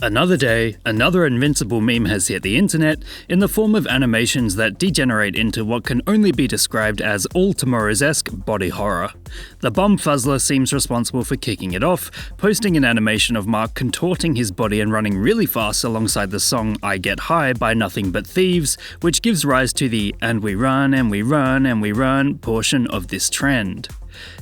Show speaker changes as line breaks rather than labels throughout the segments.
Another day, another Invincible meme has hit the internet in the form of animations that degenerate into what can only be described as all Tomorrow's-esque body horror. The bum fuzzler seems responsible for kicking it off, posting an animation of Mark contorting his body and running really fast alongside the song I Get High by Nothing But Thieves, which gives rise to the "and we run and we run and we run" portion of this trend.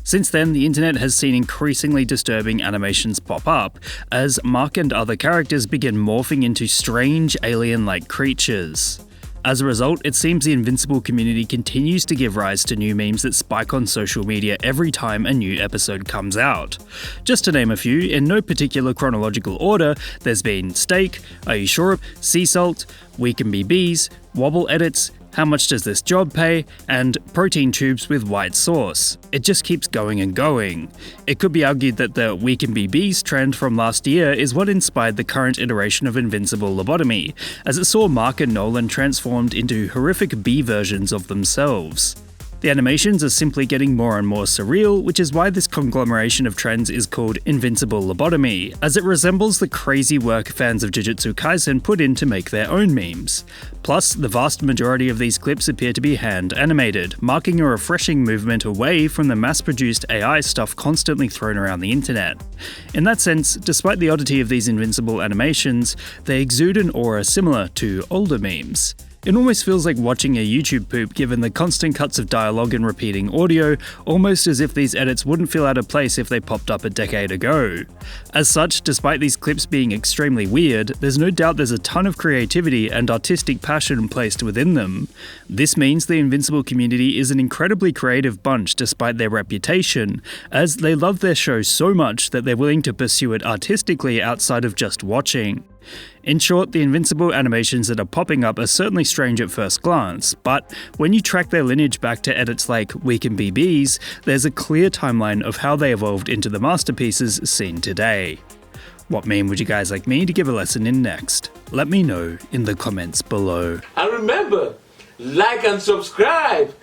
Since then, the internet has seen increasingly disturbing animations pop up, as Mark and other characters begin morphing into strange alien-like creatures. As a result, it seems the Invincible community continues to give rise to new memes that spike on social media every time a new episode comes out. Just to name a few, in no particular chronological order, there's been Steak, Are You Sure, Sea Salt, We Can Be Bees, Wobble Edits, How Much Does This Job Pay, and Protein Tubes with White Sauce. It just keeps going and going. It could be argued that the We Can Be Bees trend from last year is what inspired the current iteration of Invincible lobotomy, as it saw Mark and Nolan transformed into horrific bee versions of themselves. The animations are simply getting more and more surreal, which is why this conglomeration of trends is called Invincible lobotomy, as it resembles the crazy work fans of Jujutsu Kaisen put in to make their own memes. Plus, the vast majority of these clips appear to be hand-animated, marking a refreshing movement away from the mass-produced AI stuff constantly thrown around the internet. In that sense, despite the oddity of these Invincible animations, they exude an aura similar to older memes. It almost feels like watching a YouTube poop given the constant cuts of dialogue and repeating audio, almost as if these edits wouldn't feel out of place if they popped up a decade ago. As such, despite these clips being extremely weird, there's no doubt there's a ton of creativity and artistic passion placed within them. This means the Invincible community is an incredibly creative bunch despite their reputation, as they love their show so much that they're willing to pursue it artistically outside of just watching. In short, the Invincible animations that are popping up are certainly strange at first glance, but when you track their lineage back to edits like We Can Be Bees, there's a clear timeline of how they evolved into the masterpieces seen today. What meme would you guys like me to give a lesson in next? Let me know in the comments below.
And remember, like and subscribe!